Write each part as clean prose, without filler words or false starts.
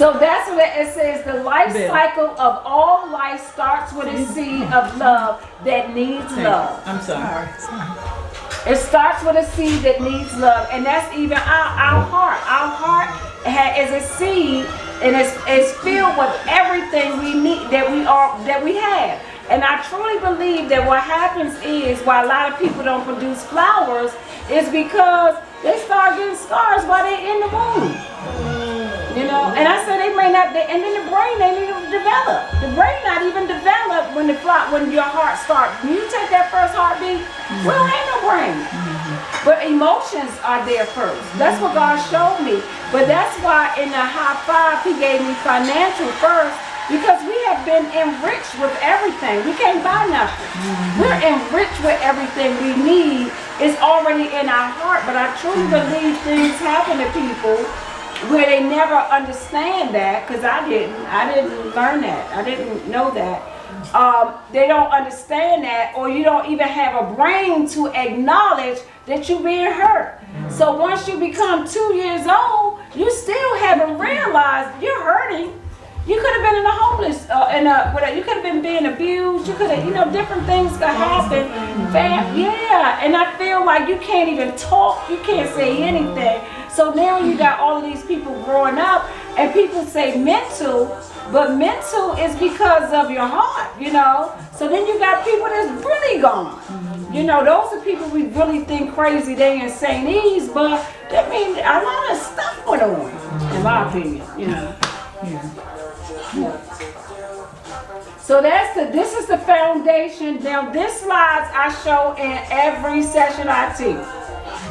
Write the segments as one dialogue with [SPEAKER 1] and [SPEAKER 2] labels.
[SPEAKER 1] So that's what it says. The life cycle of all life starts with a seed of love that needs love.
[SPEAKER 2] I'm sorry.
[SPEAKER 1] It starts with a seed that needs love, and that's even our heart. Our heart is a seed, and it's filled with everything we need that we have. And I truly believe that what happens is why a lot of people don't produce flowers is because they start getting scars while they're in the womb. You know, and I said they may not, and then the brain ain't even developed. The brain not even developed when your heart starts. When you take that first heartbeat, well, ain't no brain. But emotions are there first. That's what God showed me. But that's why in the high five, He gave me financial first, because we have been enriched with everything. We can't buy nothing. We're enriched with everything we need. It's already in our heart. But I truly believe things happen to people where they never understand that, because I didn't learn that. I didn't know that. They don't understand that, or you don't even have a brain to acknowledge that you're being hurt. So once you become 2 years old, you still haven't realized you're hurting. You could have been in a homeless, you could have been being abused. You could have, different things could happen. And I feel like you can't even talk. You can't say anything. So now you got all of these people growing up, and people say mental, but mental is because of your heart, So then you got people that's really gone. Those are people we really think crazy. They insanees, but that means a lot of stuff going on, in my opinion, So this is the foundation. Now this slides I show in every session I teach,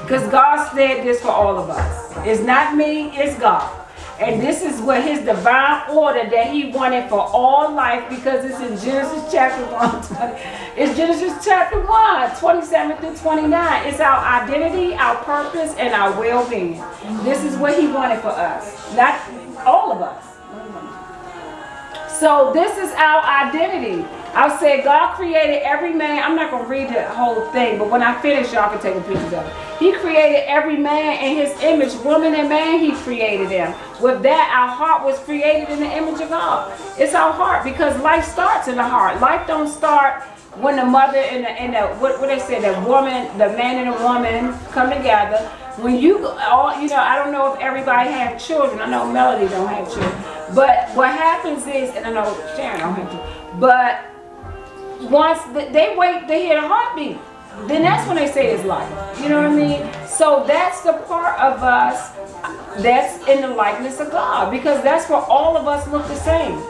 [SPEAKER 1] because God said this for all of us. It's not me, it's God. And this is what His divine order that He wanted for all life, because it's in Genesis chapter 1. It's Genesis chapter 1, 27 through 29. It's our identity, our purpose, and our well-being. This is what He wanted for us, not all of us. So this is our identity. I said God created every man. I'm not going to read the whole thing, but when I finish, y'all can take a picture of it. He created every man in His image. Woman and man, He created them. With that, our heart was created in the image of God. It's our heart, because life starts in the heart. Life don't start when the mother and the what they say, the man and the woman come together. When I don't know if everybody have children. I know Melody don't have children. But what happens is, and I know Sharon don't have children, but once they wait to hear the heartbeat, then that's when they say it's life. You know what I mean? So that's the part of us that's in the likeness of God, because that's where all of us look the same.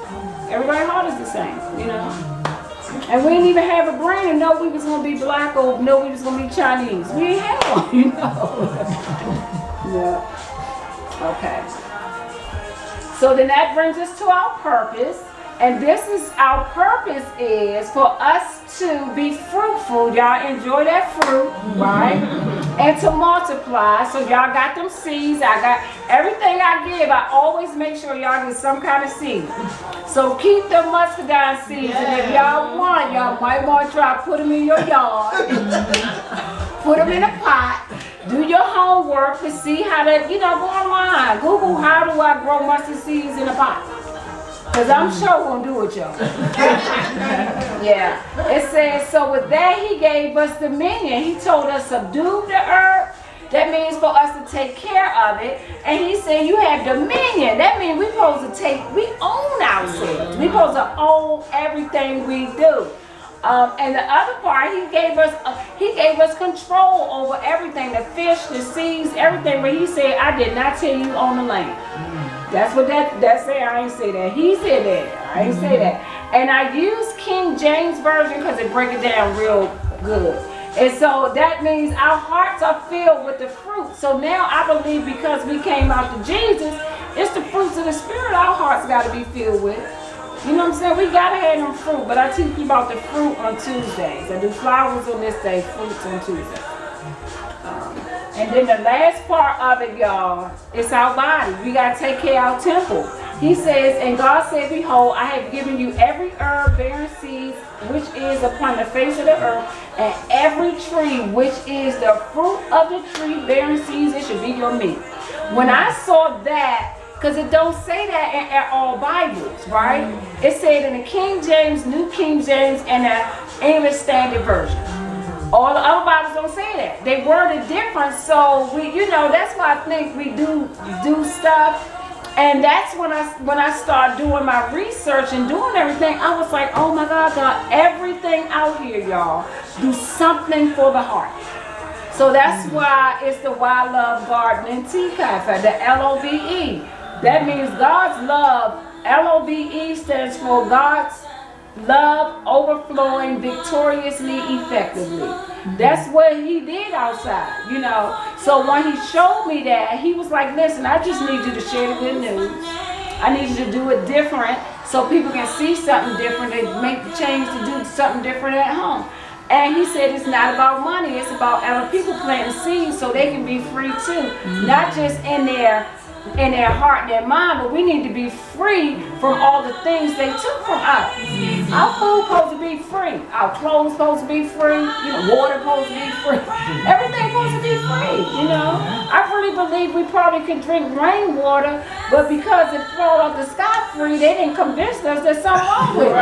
[SPEAKER 1] Everybody's heart is the same, And we didn't even have a brain to know we was going to be black or know we was going to be Chinese. We ain't had one, Yeah. Okay. So then that brings us to our purpose. And this is our purpose is for us to be fruitful. Y'all enjoy that fruit, right? And to multiply. So y'all got them seeds. I got everything I give. I always make sure y'all get some kind of seed. So keep the muscadine seeds. And if y'all want, y'all might want to try to put them in your yard. Put them in a pot. Do your homework to see how to, go online. Google how do I grow mustard seeds in a pot. Because I'm sure won't do it, y'all. Yeah. It says, so with that, He gave us dominion. He told us subdue the earth. That means for us to take care of it. And He said you have dominion. That means we own ourselves. We supposed to own everything we do. And the other part, He gave us control over everything, the fish, the seeds, everything. But He said, I did not tell you on the land. That's what that said. I ain't say that. He said that. I ain't say that. And I use King James Version because it breaks it down real good. And so that means our hearts are filled with the fruit. So now I believe because we came out to Jesus, it's the fruits of the Spirit our hearts got to be filled with. You know what I'm saying? We got to have them fruit. But I teach you about the fruit on Tuesdays. I do flowers on this day, fruits on Tuesday. And then the last part of it, y'all, it's our body. We got to take care of our temple. He says, and God said, behold, I have given you every herb bearing seeds which is upon the face of the earth, and every tree which is the fruit of the tree bearing seeds, it should be your meat. When I saw that, because it don't say that in all Bibles, right? It said in the King James, New King James, and the English Standard Version. All the other Bibles don't say that. They worded different, so we, that's why I think we do stuff. And that's when I started doing my research and doing everything. I was like, oh my God, everything out here, y'all, do something for the heart. So that's why it's the Why Love Garden and Tea Cafe, the LOVE. That means God's love. LOVE stands for God's love overflowing victoriously, effectively. That's what he did outside, So when he showed me that, he was like, listen, I just need you to share the good news. I need you to do it different so people can see something different and make the change to do something different at home. And he said it's not about money, it's about other people planting seeds so they can be free too. Not just in their heart and their mind, but we need to be free from all the things they took from us. Our food supposed to be free. Our clothes supposed to be free. Water supposed to be free. Everything supposed to be free, I really believe we probably could drink rainwater, but because it flowed off the sky free, they didn't convince us there's something wrong with it.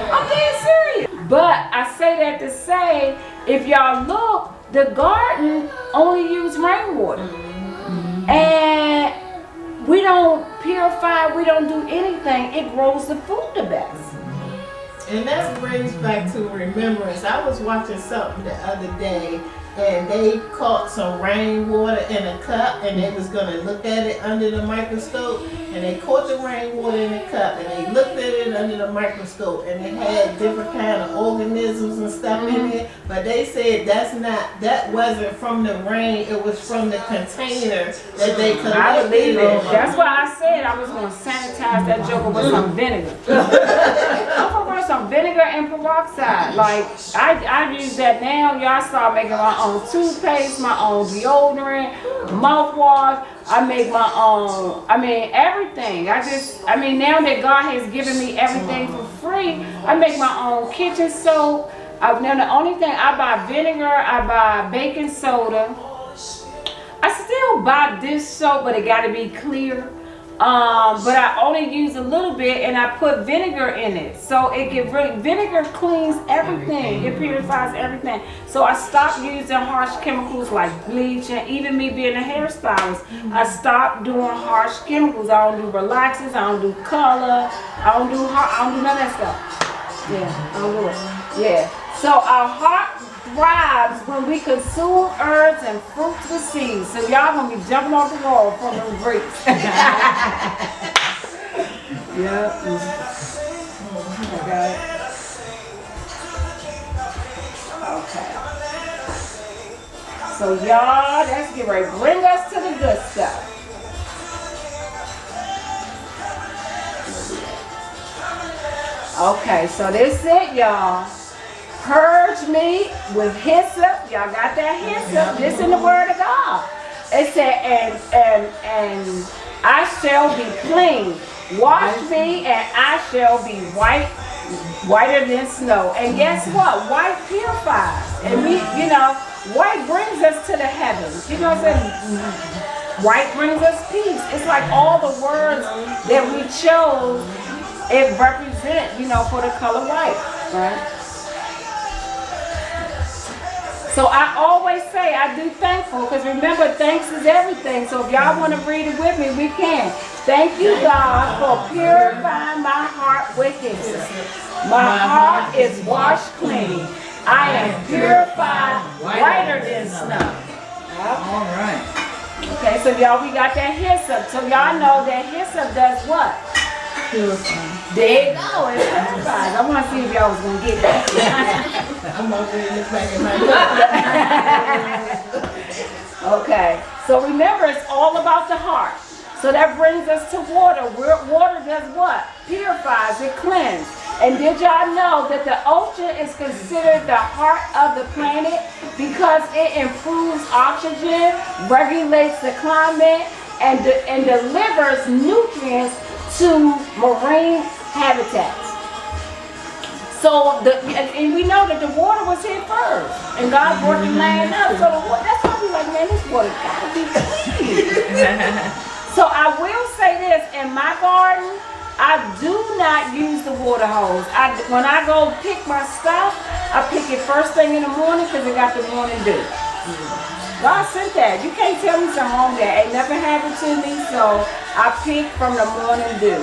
[SPEAKER 1] I'm being serious. But I say that to say, if y'all look, the garden only used rainwater. And we don't purify, we don't do anything. It grows the food the best.
[SPEAKER 2] And that brings back to remembrance. I was watching something the other day, and they caught some rainwater in a cup, and they was going to look at it under the microscope, and they caught the rainwater in the cup, and they looked at it under the microscope, and it had different kind of organisms and stuff in it, but they said that wasn't from the rain, it was from the container that they collected.
[SPEAKER 1] I believe it. That's why I said I was going to sanitize that joker with some vinegar. I'm going to run some vinegar and peroxide. Like, I use that now. Y'all start making my own toothpaste, my own deodorant, mouthwash. I make my own, everything. Now that God has given me everything for free, I make my own kitchen soap. Now the only thing, I buy vinegar, I buy baking soda. I still buy dish soap, but it got to be clear. But I only use a little bit, and I put vinegar in it. So vinegar cleans everything. It purifies everything. So I stopped using harsh chemicals like bleach, and even me being a hairstylist, I stopped doing harsh chemicals. I don't do relaxers, I don't do color, I don't do none of that stuff. Yeah, I don't do it. Yeah. So our heart thrives when we consume herbs and fruits with seeds. So y'all gonna be jumping off the wall from them grapes. Yeah. Okay. Okay. So y'all, that's get ready. Bring us to the good stuff. Okay, so this is it, y'all. Purge me with hyssop. Y'all got that hyssop? This in the word of God. It said, and I shall be clean. Wash me and I shall be whiter than snow. And guess what? White purifies. And white brings us to the heavens. You know what I'm saying? White brings us peace. It's like all the words that we chose, it represent, for the color white, right? So I always say I do thankful, because remember, thanks is everything. So if y'all want to read it with me, we can. Thank you, God, for purifying my heart with hyssop. My heart is washed clean. I am purified, whiter than snow.
[SPEAKER 3] All right.
[SPEAKER 1] Okay, so y'all, we got that hyssop. So y'all know that hyssop does what?
[SPEAKER 3] Purifying.
[SPEAKER 1] There you go, it purifies. I want to see if y'all was going to get that.
[SPEAKER 2] I'm over here looking back at my
[SPEAKER 1] Okay, so remember, it's all about the heart. So that brings us to water. Water does what? Purifies, it cleanses. And did y'all know that the ocean is considered the heart of the planet because it improves oxygen, regulates the climate, and delivers nutrients to marine habitats. So and we know that the water was here first, and God brought the land up. So that's why we like, man, this water gotta be clean. So I will say this, in my garden, I do not use the water hose. When I go pick my stuff, I pick it first thing in the morning because it got the morning dew. God sent that. You can't tell me something wrong there. Ain't nothing happened to me, so I pick from the morning dew.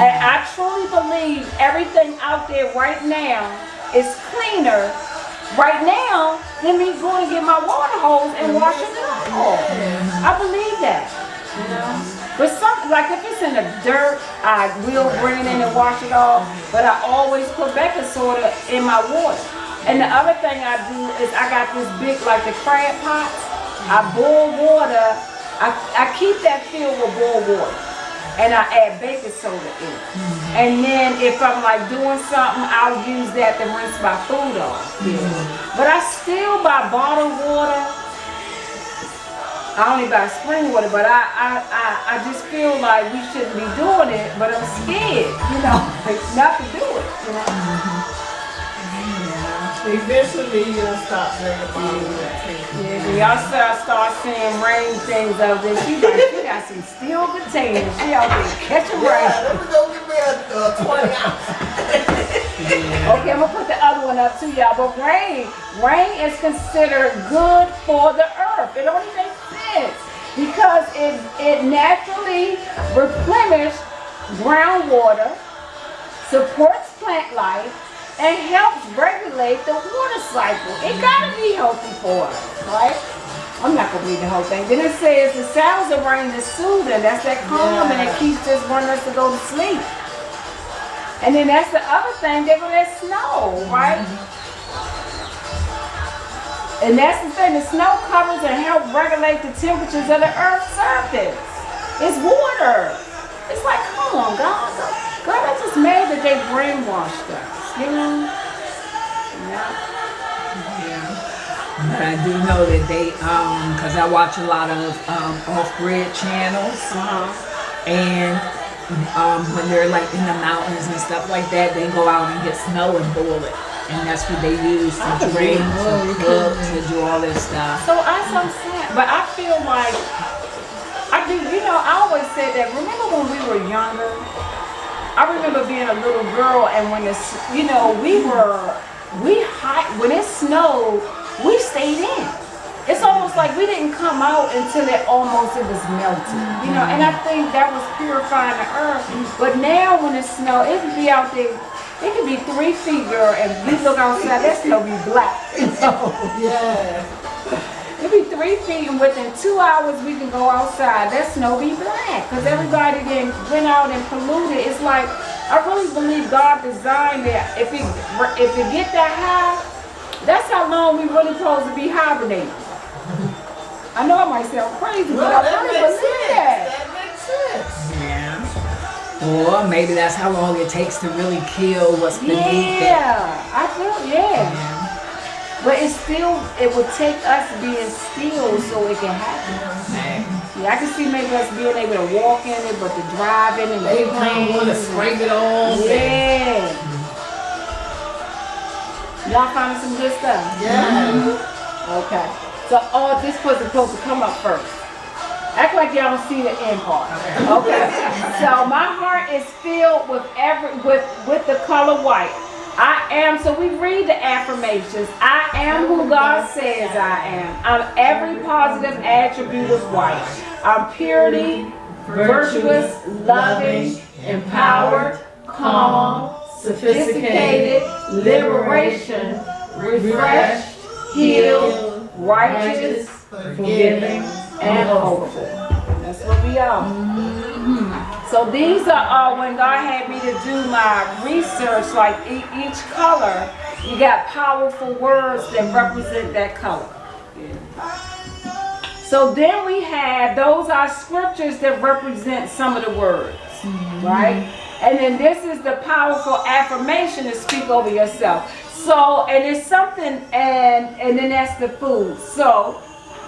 [SPEAKER 1] And I truly believe everything out there right now is cleaner right now than me going to get my water hose and washing it off. I believe that. You know? But something like if it's in the dirt, I will bring it in and wash it off. But I always put baking soda in my water. And the other thing I do is I got this big, like the crab pots. I boil water. I keep that filled with boiled water. And I add baking soda in it. And then if I'm like doing something, I'll use that to rinse my food off. But I still buy bottled water. I only buy spring water, but I just feel like we shouldn't be doing it, but I'm scared, you know, not to do it, you know.
[SPEAKER 2] Eventually you'll stop drinking.
[SPEAKER 1] Yeah, when y'all start seeing rain things of this, she got some steel containers. She out there catching rain.
[SPEAKER 2] Let me go get me a 20 ounce.
[SPEAKER 1] Okay, I'm gonna put the other one up too, y'all. But rain is considered good for the earth. It only makes sense because it naturally replenishes groundwater, supports plant life, and helps regulate the water cycle. It gotta be healthy for us, right? I'm not gonna read the whole thing. Then it says the sounds of rain is soothing. That's that calm, and it keeps us wanting us to go to sleep. And then that's the other thing, they're gonna let snow, right? And that's the thing, the snow covers and helps regulate the temperatures of the earth's surface. It's water. It's like, come on, God. God, I just mad that they brainwashed us, you know?
[SPEAKER 3] But I do know that they, because I watch a lot of off-grid channels, and when they're like in the mountains and stuff like that, they go out and get snow and boil it. And that's what they use to drink, to cook, to do all this stuff.
[SPEAKER 1] So I'm saying, but I feel like, I do, you know, I always said that, remember when we were younger? I remember being a little girl and when it's, you know, when it snowed, we stayed in. It's almost like we didn't come out until it was melted, you know, and I think that was purifying the earth. But now when it snows, it can be out there, it can be 3 feet, girl, and you look outside, that snow be black, you know?
[SPEAKER 2] Yeah.
[SPEAKER 1] It be 3 feet, and within 2 hours we can go outside, that snow be black, because everybody then went out and polluted. It's like, I really believe God designed it. If it get that high, that's how long we really supposed to be hibernating. I know it might sound crazy, but I really believe that.
[SPEAKER 2] That makes sense.
[SPEAKER 3] Yeah. Or maybe that's how long it takes to really kill what's beneath it.
[SPEAKER 1] Yeah, I feel, But it would take us being still so it can happen. Yeah, I can see maybe us being able to walk in it, but to drive in and
[SPEAKER 2] They don't want to scrape it on.
[SPEAKER 1] Yeah. Y'all finding some good stuff?
[SPEAKER 2] Yeah.
[SPEAKER 1] Okay. So all this was supposed to come up first. Act like y'all don't see the end part. Okay. So my heart is filled with the color white. I am, so we read the affirmations. I am who God says I am. I'm every positive attribute of white. I'm purity, virtuous, loving, empowered, calm, sophisticated, liberation, refreshed, healed, righteous, forgiving, and hopeful. That's what we are. So these are when God had me to do my research, like each color, you got powerful words that represent that color. So then we have, those are scriptures that represent some of the words, right? And then this is the powerful affirmation to speak over yourself. So, and it's something, and then that's the food. So,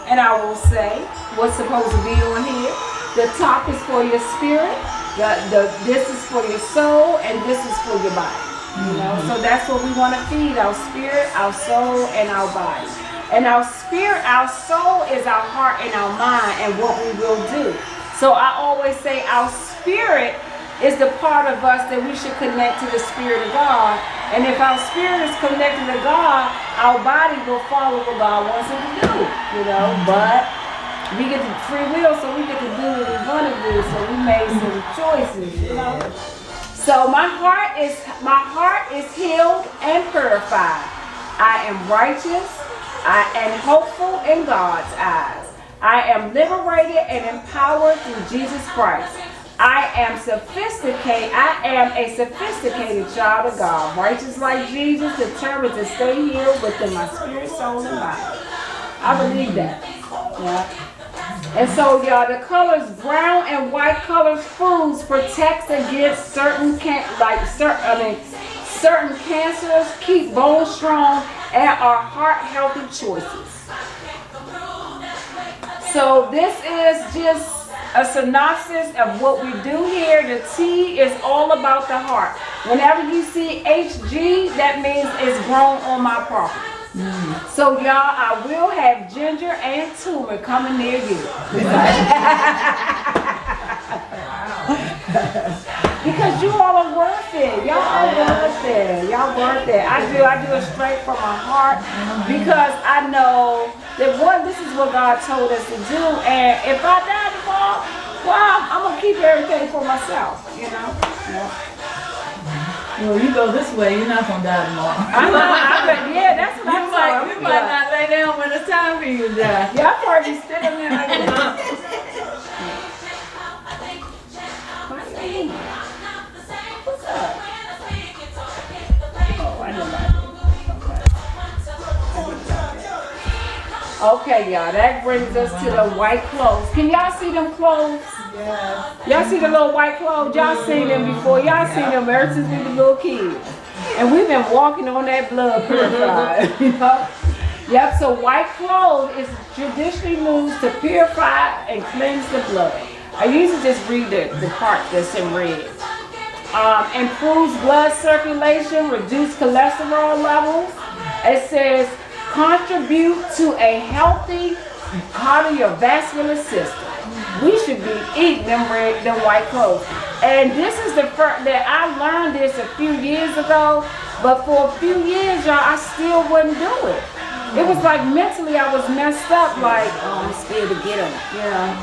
[SPEAKER 1] and I will say what's supposed to be on here. The top is for your spirit, this is for your soul, and this is for your body. You know, so that's what we want to feed: our spirit, our soul, and our body. And our spirit, our soul is our heart and our mind and what we will do. So I always say our spirit is the part of us that we should connect to the Spirit of God. And if our spirit is connected to God, our body will follow what God wants it to do, you know. But we get the free will, so we get to do what we want to do. So we made some choices, you know. So my heart is healed and purified. I am righteous. I am hopeful in God's eyes. I am liberated and empowered through Jesus Christ. I am a sophisticated child of God, righteous like Jesus, determined to stay healed within my spirit, soul, and body. I believe that. Yeah. And so, y'all, the colors brown and white colors foods protects against certain cancers, keep bones strong, and are heart healthy choices. So this is just a synopsis of what we do here. The T is all about the heart. Whenever you see HG, that means it's grown on my property. So y'all, I will have ginger and turmeric coming near you. Because you all are worth it. Y'all are worth it. Y'all worth it. I do it straight from my heart because I know that this is what God told us to do. And if I die tomorrow, well, I'm going to keep everything for myself, you know? Yeah.
[SPEAKER 4] Well, you go this way, you're not going to die tomorrow.
[SPEAKER 1] Yeah, that's what I'm saying.
[SPEAKER 4] You might not lay down when it's time for you to die.
[SPEAKER 1] Yeah, I've heard you standing there like this. What's up? Oh, I know about it. Okay, y'all, that brings us to the white clothes. Can y'all see them clothes?
[SPEAKER 2] Yeah.
[SPEAKER 1] Y'all see the little white clothes? Y'all seen them before. Y'all seen them ever since we were little kids. And we've been walking on that blood purifier, you know? Yep, so white clothes is traditionally used to purify and cleanse the blood. I usually just read the part that's in red. Improves blood circulation, reduce cholesterol levels. It says, contribute to a healthy cardiovascular system. We should be eating them white cloves. And this is the first that I learned this a few years ago, but for a few years, y'all, I still wouldn't do it. It was like mentally I was messed up, like, oh, I'm scared to get them, you know.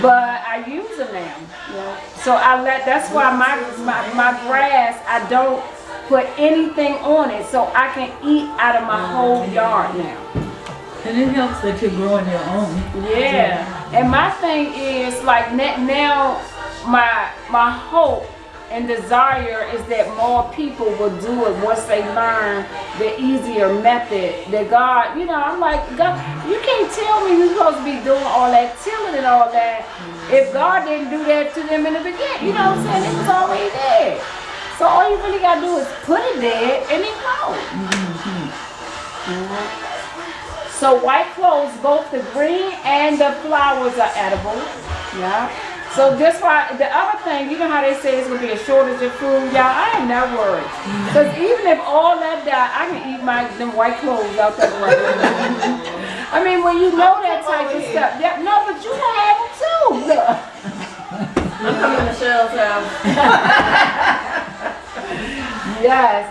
[SPEAKER 1] But I use them now, you know. So that's why my grass, I don't put anything on it so I can eat out of my whole yard now.
[SPEAKER 4] And it helps that you're growing your own.
[SPEAKER 1] Yeah. And my thing is like now my hope and desire is that more people will do it once they learn the easier method that God, you know, I'm like, God, you can't tell me you're supposed to be doing all that tilling and all that if God didn't do that to them in the beginning. You know what I'm saying? It was already there. So all you really gotta do is put it there and it grows. So white cloves, both the green and the flowers are edible. Yeah. So that's why the other thing, you know how they say it's gonna be a shortage of food, y'all. I am not worried. Because even if all that die, I can eat them white cloves out there right now. I mean, when you know that type of stuff. Yeah, no, but you can have them too. Look.
[SPEAKER 4] I'm coming to Michelle's house.
[SPEAKER 1] Yes.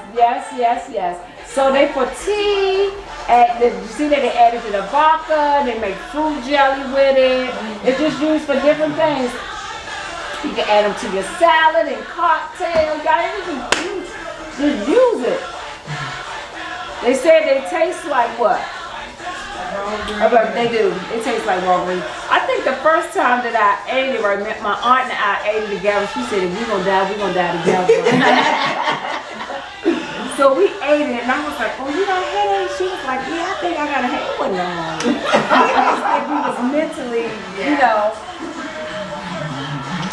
[SPEAKER 1] So they for tea, you see that they added to the vodka, they make fruit jelly with it. It's just used for different things. You can add them to your salad and cocktails. Just use it. They said they taste like what? They do. It tastes like raw green. I think the first time that I ate it, right, my aunt and I ate it together. She said, if we're going to die together. So we ate it, and I was like, oh, you got a headache? She was like, yeah, I think I got a headache. It wasn't that long. I just think we was mentally, you know.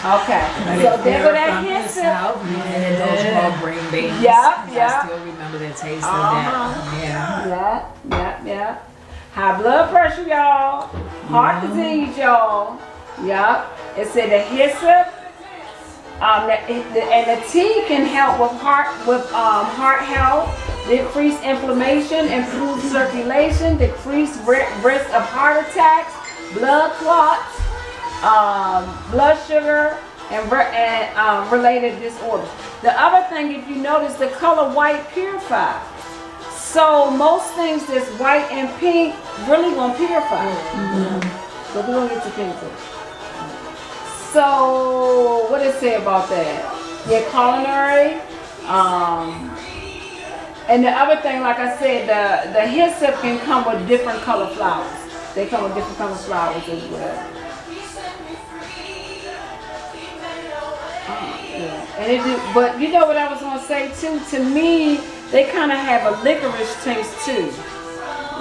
[SPEAKER 1] Okay. So there go that hyssop.
[SPEAKER 3] And those raw green beans.
[SPEAKER 1] Yeah.
[SPEAKER 3] I still remember the taste of that.
[SPEAKER 1] Yeah. High blood pressure, y'all. Heart disease, y'all. Yep. It said the hyssop. And the tea can help with heart health, decrease inflammation, improve circulation, decrease risk of heart attacks, blood clots, blood sugar, and related disorders. The other thing, if you notice, the color white purifies. So most things that's white and pink really gonna purify. But we're gonna get to pink too. So what did it say about that? Yeah, culinary. And the other thing, like I said, the hyssop can come with different color flowers. They come with different color flowers as well. Yeah. And but you know what I was gonna say too? To me, they kind of have a licorice taste too.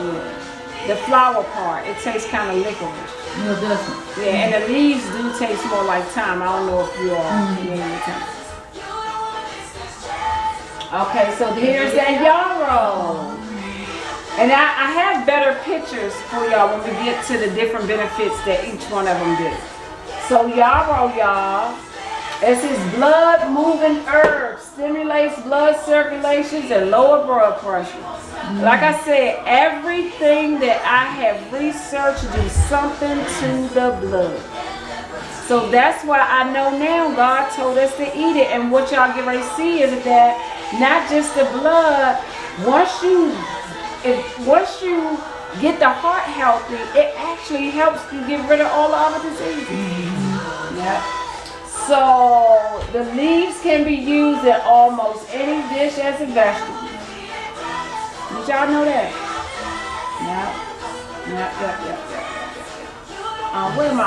[SPEAKER 1] Yeah. The flower part, it tastes kind of licorice.
[SPEAKER 4] No, it doesn't.
[SPEAKER 1] Yeah, and the leaves do taste more like thyme. I don't know if you all familiar with thyme. Okay, so here's that yarrow. And I have better pictures for y'all when we get to the different benefits that each one of them do. So yarrow, y'all, it's his blood moving herb, stimulates blood circulations and lower blood pressure. Like I said, everything that I have researched do something to the blood. So that's why I know now God told us to eat it. And what y'all get ready to see is that not just the blood, once you get the heart healthy, it actually helps you get rid of all the other diseases. Yeah. So the leaves can be used in almost any dish as a vegetable. Did y'all know that? Yeah. Where am I?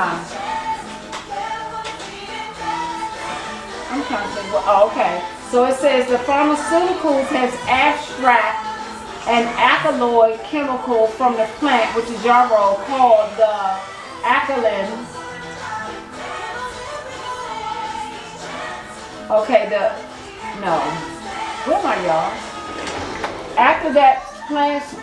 [SPEAKER 1] I'm trying to think. Oh, okay. So it says the pharmaceuticals has abstract an alkaloid chemical from the plant, which is yarrow, called the alkaline. Okay, where am I, y'all? After that plant's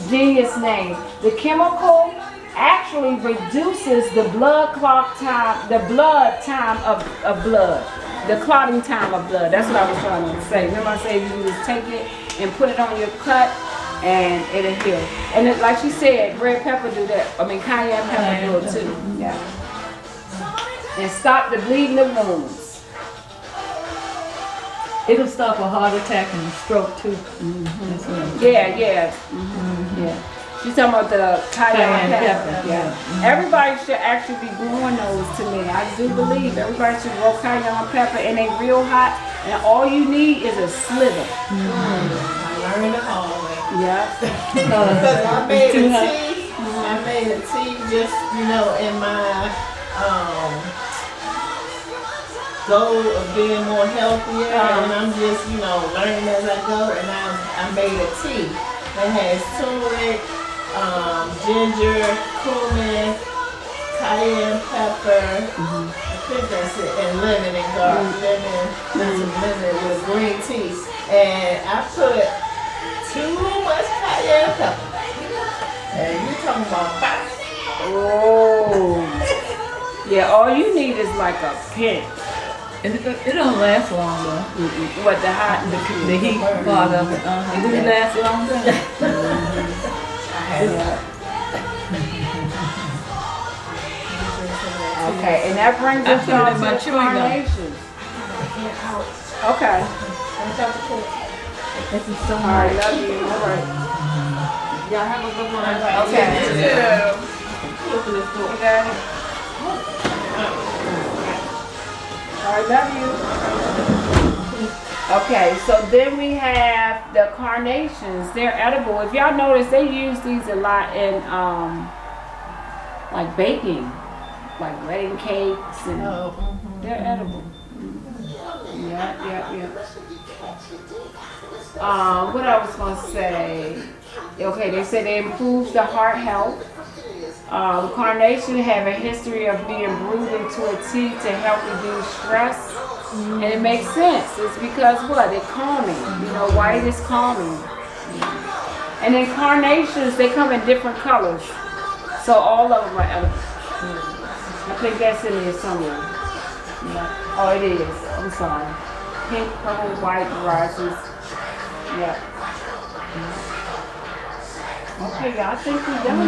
[SPEAKER 1] genius name, the chemical actually reduces the blood time of blood. The clotting time of blood. That's what I was trying to say. Remember I said you just take it and put it on your cut and it'll heal. And like she said, red pepper do that. I mean, cayenne pepper do it too. Yeah. And stop the bleeding of wounds.
[SPEAKER 4] It'll stop a heart attack and a stroke too.
[SPEAKER 1] Yeah. Yeah. She's talking about the cayenne pepper. Yeah. Everybody should actually be growing those to me. I do believe everybody should grow cayenne pepper, and they real hot, and all you need is a sliver.
[SPEAKER 2] I learned the hard way.
[SPEAKER 1] Yeah.
[SPEAKER 2] Because I made a tea. I made a tea just, in my goal of being more healthier, and I'm just, learning as I go, and I made a tea that has turmeric, ginger, cumin, cayenne pepper, I think that's it, and lemon and garlic, lemon with green tea. And I put too much cayenne pepper. And you talking about fire.
[SPEAKER 1] Oh. Yeah, all you need is like a pinch.
[SPEAKER 4] And it don't last long though.
[SPEAKER 1] What, the
[SPEAKER 4] heat part of it? It didn't last long though.
[SPEAKER 1] Okay, and that brings us
[SPEAKER 4] put it
[SPEAKER 1] on
[SPEAKER 4] in my
[SPEAKER 1] to the
[SPEAKER 4] chewing gum.
[SPEAKER 1] carnations. Okay.
[SPEAKER 4] Thank you so
[SPEAKER 1] All
[SPEAKER 4] much.
[SPEAKER 1] right, love you. All right. Y'all have a good one. Okay. You got it? All right, love you. Okay, so then we have the carnations. They're edible. If y'all notice, they use these a lot in like baking, like wedding cakes, and they're edible. Yeah. What I was gonna say? Okay, they said it improves the heart health. Carnation have a history of being brewed into a tea to help reduce stress, and it makes sense. It's because what? It's calming. White is calming. And then carnations, they come in different colors, so all of them are edible. I think that's in there somewhere. Yeah. Oh, it is. I'm sorry. Pink, purple, white varieties. Yeah. Okay, y'all, I think we're done now.